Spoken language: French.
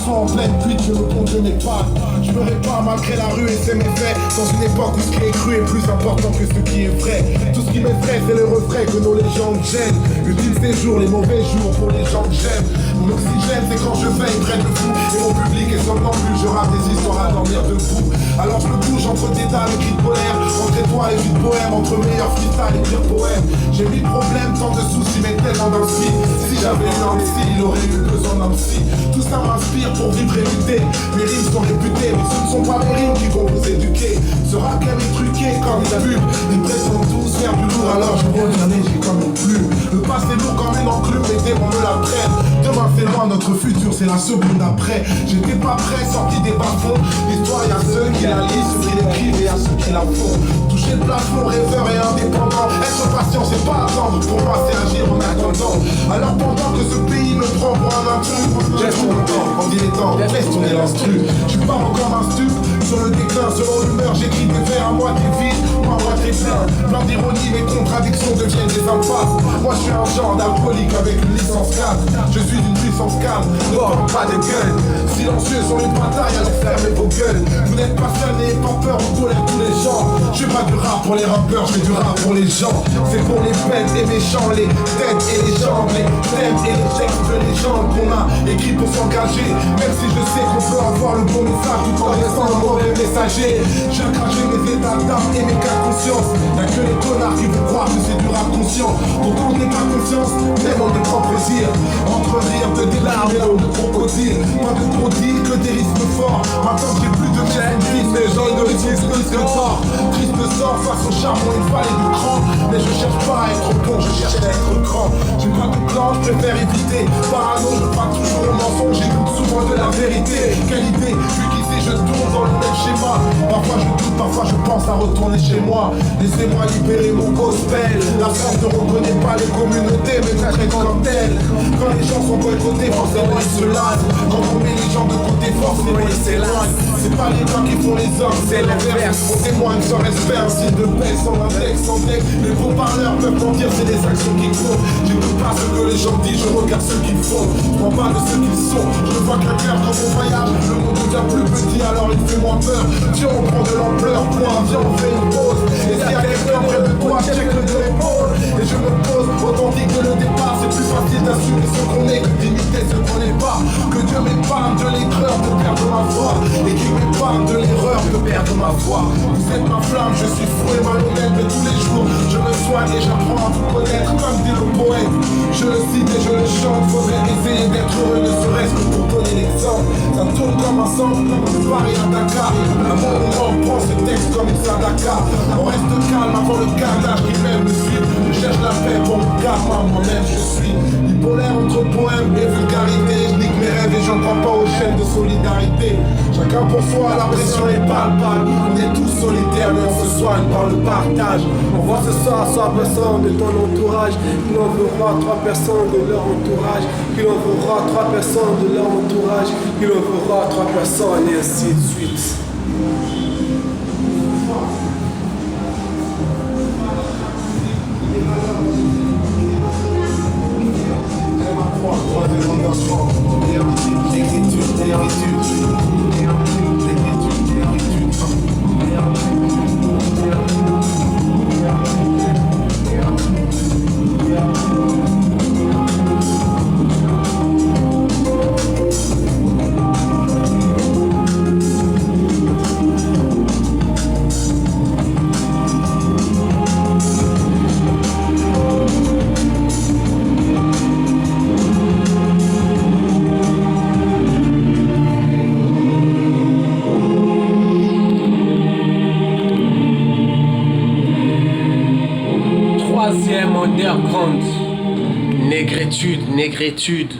sang en pleine cuite, je me compte de mes pattes. Je me répare malgré la rue et ses méfaits. Dans une époque où ce qui est cru est plus important que ce qui est vrai. Tout ce qui m'effraie c'est le refrain que nos légendes gênent. Ultime séjour, les mauvais jours pour les gens que j'aime. Mon oxygène c'est quand je veille près de vous. Et mon public est somnambule, je rappe des histoires à dormir debout. Alors je me bouge entre dédales et cris de colère. Entre étoiles et vie de poème, entre meilleurs freestyle et pire poème. J'ai mille problèmes, tant de soucis, mais tellement d'inspi. Si j'avais un psy, il aurait eu besoin d'un psy. Tout ça m'inspire pour vivre et lutter. Mes rimes sont réputées, mais ce ne sont pas mes rimes qui vont vous éduquer. Ce rap game est truqué comme la pub. Ils prétendent tous faire du lourd, alors je reviens j'ai comme une plume. Le passé lourd comme une enclume, les démons me la prennent. Demain c'est loin, notre futur c'est la seconde après. J'étais pas prêt, sorti des bas-fonds. L'histoire y'a ceux qui la lisent, ceux qui l'écrivent et y'a ceux qui la font. Toucher le plafond, rêveur et indépendant. Être patient c'est pas attendre, pour moi c'est agir en attendant. Alors pendant que ce pays me prend pour un intrus, laisse ton temps, en dilettant, laisse tourner l'instru. Je suis pas encore un stup, sur le déclin, selon l'humeur, j'écris des vers à moitié vide, moi à moitié plein. Plein d'ironie, mes contradictions deviennent des impasses. Moi je suis un genre d'alcoolique avec une licence 4. Je suis d'une puissance calme, ne porte pas de gueule. Silencieux sur une bataille, alors fermez vos gueules. Vous n'êtes pas seul, n'ayez pas peur, on colère tous les gens. Je fais pas du rap pour les rappeurs, je fais du rap pour les gens. C'est pour les bêtes, les méchants, les têtes et les jambes, les thèmes et les textes de légendes qu'on a écrits pour s'engager. Même si je sais qu'on peut avoir le bon message tout en restant le mauvais messager. J'ai craché mes états d'âme et mes cas de conscience. Y'a que les connards qui vont croire que c'est du rap conscient. Pourtant on n'est pas conscience, même on est propre plaisir. Entre rire de des larmes et larmes de crocodile. Pas de gros deal que des risques forts. Maintenant j'ai plus de chaîne, les gens ils ne risquent plus que tort. Triste sort face au charbon, il fallait du cran. Mais je cherche pas à être bon, je cherche à être grand. J'ai pas de plan, je préfère éviter. Parano, je parle toujours au mensonge, j'écoute souvent de la vérité. Quelle idée, vu qu'ici je tourne dans le même schéma. Parfois je doute, parfois je pense à retourner chez moi. Laissez-moi libérer mon gospel. La France ne reconnaît pas les communautés, mais nous traite comme telles. Quand les gens sont boycottés, forcément ils se lassent. Quand on met les gens de côté, forcément ils s'éloignent. C'est pas les gens qui font les hommes, c'est l'inverse. On témoigne sans respect, un signe de paix, sans index, sans texte. Les beaux parleurs peuvent mentir, c'est des actions qui comptent. J'écoute pas ce que les gens disent, je regarde ce qu'ils font. Je prends pas de ce qu'ils sont, je ne vois qu'un cœur quand on voyage. Le monde devient plus petit, alors il fait moins peur. Viens, on prend de l'ampleur, point, viens, on fait une pause. Et s'il y a quelqu'un près de toi, check le de l'épaule. Et je me pose, authentique que le départ, c'est plus facile d'assumer ce qu'on est que d'imiter ce qu'on n'est pas. Que Dieu m'épargne de l'écreur, de perdre ma voix. Et qu'il m'épargne de l'erreur, de perdre ma voix. Vous êtes ma flamme, je suis fou et malhonnête, mais tous les jours, je me soigne et j'apprends à vous connaître comme dit le poète. Je le cite et je le chante, faudrait essayer d'être heureux, ne serait-ce que pour donner l'exemple. Ça tourne comme un centre, de Paris à Dakar. À mon moment, on prend ce texte comme une sadaka. On reste calme avant le carnage qui même me suit. Je cherche la paix pour me calmer, moi-même je suis bipolaire entre poème et vulgarité. Je nique mes rêves et j'en crois pas aux chaînes de solidarité. Chacun pour soi, la pression est palpable. On est tous solitaires mais on se soigne par le partage. On voit ce soir 100 personnes de ton entourage. Il en verra 3 personnes de leur entourage. Il en verra 3 personnes de leur entourage. Il en verra 3 personnes et ainsi de suite. Underground, négritude, négritude.